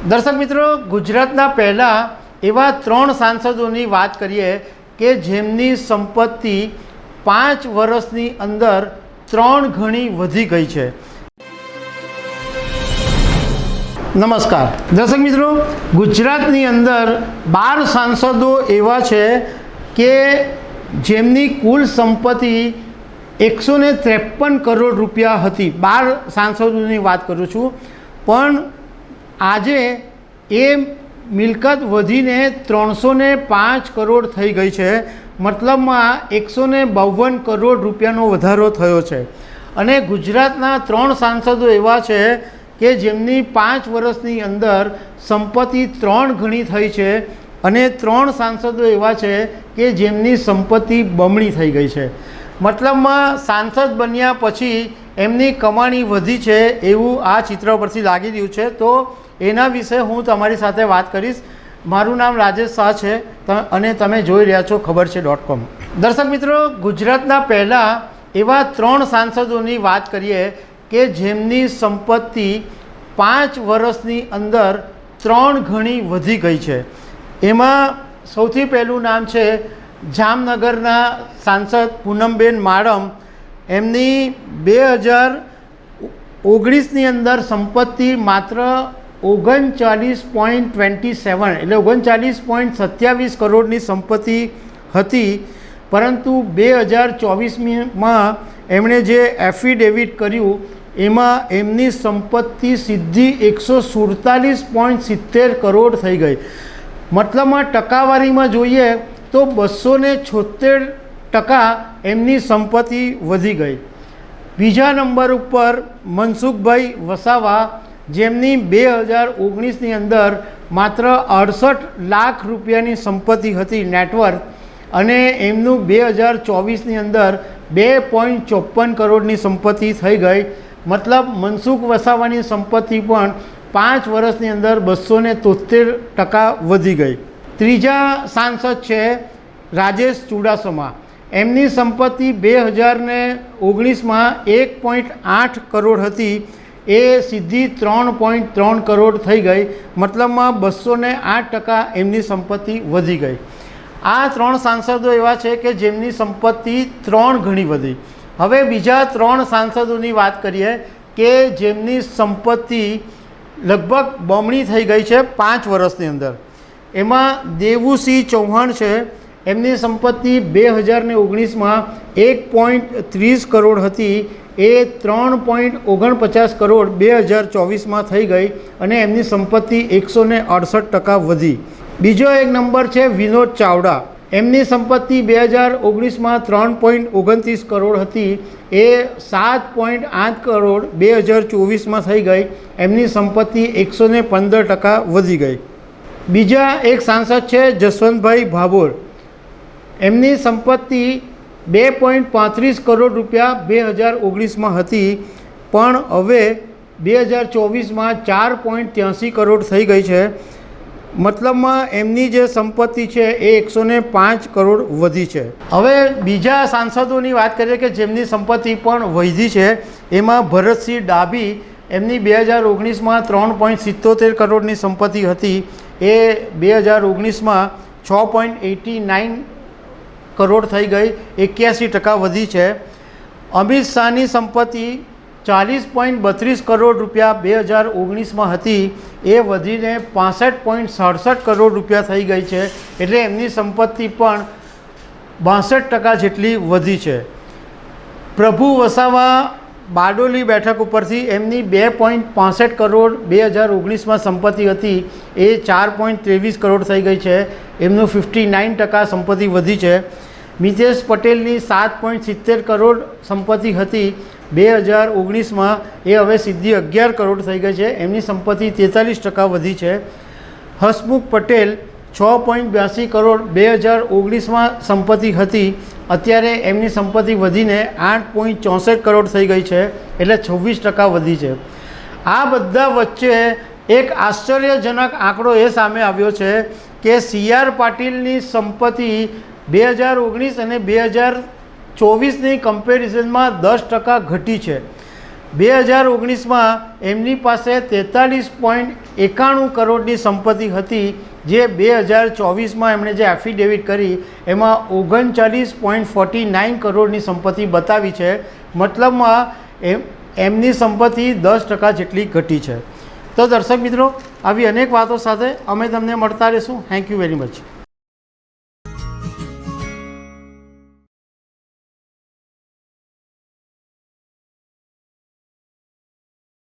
દર્શક મિત્રો, ગુજરાતના પહેલા એવા 3 સાંસદોની વાત કરીએ કે જેમની સંપત્તિ 5 વર્ષની અંદર 3 ગણી વધી ગઈ છે। નમસ્કાર દર્શક મિત્રો, ગુજરાતની અંદર 12 સાંસદો એવા છે કે જેમની કુલ સંપત્તિ 153 કરોડ રૂપિયા હતી। 12 સાંસદોની વાત કરું છું, પણ આજે એ મિલકત વધીને 305 કરોડ થઈ ગઈ છે। મતલબમાં 152 કરોડ રૂપિયાનો વધારો થયો છે। અને ગુજરાતના 3 સાંસદો એવા છે કે જેમની 5 વર્ષની અંદર સંપત્તિ 3 ગણી થઈ છે, અને 3 સાંસદો એવા છે કે જેમની સંપત્તિ બમણી થઈ ગઈ છે। મતલબમાં સાંસદ બન્યા પછી એમની કમાણી વધી છે એવું આ ચિત્ર પરથી લાગી રહ્યું છે। તો એના વિશે હું તમારી સાથે વાત કરીશ। મારું નામ રાજેશ શાહ છે અને તમે જોઈ રહ્યા છો ખબર છે.com। દર્શક મિત્રો, ગુજરાતના પહેલાં એવા 3 સાંસદોની વાત કરીએ કે જેમની સંપત્તિ 5 વર્ષની અંદર 3 ગણી વધી ગઈ છે। એમાં સૌથી પહેલું નામ છે જામનગરના સાંસદ પૂનમબેન માડમ। એમની 2019ની અંદર સંપત્તિ માત્ર 39.27 એટલે 39.27 કરોડની સંપત્તિ હતી, પરંતુ 2024માં એમણે જે એફિડેવિટ કર્યું એમાં એમની સંપત્તિ સીધી 147.70 કરોડ થઈ ગઈ। મતલબમાં ટકાવારીમાં જોઈએ તો 276% એમની સંપત્તિ વધી ગઈ। બીજા નંબર ઉપર મનસુખભાઈ વસાવા, જેમની 2019ની અંદર માત્ર 68 લાખ રૂપિયાની સંપત્તિ હતી નેટવર્ક, અને એમનું 2024ની અંદર 2.54 કરોડની સંપત્તિ થઈ ગઈ। મતલબ મનસુખ વસાવાની સંપત્તિ પણ 5 વર્ષની અંદર 273% વધી ગઈ। ત્રીજા સાંસદ છે રાજેશ ચુડાસમા। એમની સંપત્તિ 2019માં 1.8 કરોડ હતી, એ સીધી 3.3 કરોડ થઈ ગઈ। મતલબમાં 208% એમની સંપત્તિ વધી ગઈ। આ 3 સાંસદો એવા છે કે જેમની સંપત્તિ 3 ગણી વધી। હવે બીજા 3 સાંસદોની વાત કરીએ કે જેમની સંપત્તિ લગભગ બમણી થઈ ગઈ છે 5 વર્ષની અંદર। એમાં દેવુસિંહ ચૌહાણ છે। એમની સંપત્તિ 2019માં 1.30 કરોડ હતી, એ 3.49 કરોડ 2024માં થઈ ગઈ, અને એમની સંપત્તિ 168% વધી। બીજો એક નંબર છે વિનોદ ચાવડા। એમની સંપત્તિ 2019માં 3.29 કરોડ હતી, એ 7.8 કરોડ 2024માં થઈ ગઈ, એમની સંપત્તિ 115% વધી ગઈ। બીજા એક સાંસદ છે જસવંતભાઈ ભાભોર। એમની સંપત્તિ 2.35 કરોડ રૂપિયા 2019માં હતી, પણ હવે 2024માં 4.83 કરોડ થઈ ગઈ છે। મતલબમાં એમની જે સંપત્તિ છે એ 105 કરોડ વધી છે। હવે બીજા સાંસદોની વાત કરીએ કે જેમની સંપત્તિ પણ વધી છે, એમાં ભરતસિંહ ડાભી। એમની 2019માં 3.77 કરોડની સંપત્તિ હતી, એ 2019માં 6.89 કરોડ થઈ ગઈ, 81% વધી છે। અમિત શાહની સંપત્તિ 40.32 કરોડ રૂપિયા 2019માં હતી, એ વધીને 65.67 કરોડ રૂપિયા થઈ ગઈ છે, એટલે એમની સંપત્તિ પણ 62% જેટલી વધી છે। પ્રભુ વસાવા બારડોલી બેઠક ઉપરથી, એમની 2.65 કરોડ 2019માં સંપત્તિ હતી, એ 4.23 કરોડ થઈ ગઈ છે, એમનું 59% સંપત્તિ વધી છે। મિતેશ પટેલની 7.70 કરોડ સંપત્તિ હતી 2019માં, એ હવે સીધી 11 કરોડ થઈ ગઈ છે, એમની સંપત્તિ 43% વધી છે। હસમુખ પટેલ 6.82 કરોડ 2019માં સંપત્તિ હતી, અત્યારે એમની સંપત્તિ વધીને 8.64 કરોડ થઈ ગઈ છે, એટલે 26% વધી છે। આ બધા વચ્ચે એક આશ્ચર્યજનક આંકડો એ સામે આવ્યો છે કે CR પાટીલની સંપત્તિ 2019 અને 2024ની કમ્પેરિઝનમાં 10% ઘટી છે। 2019માં એમની પાસે 43.91 કરોડની સંપત્તિ હતી, જે 2024માં એમણે જે એફિડેવિટ કરી એમાં 39.49 કરોડની સંપત્તિ બતાવી છે. મતલબમાં એમની સંપત્તિ 10% જેટલી ઘટી છે. તો દર્શક મિત્રો, આવી અનેક વાતો સાથે અમે તમને મળતા રહીશું. Thank you very much.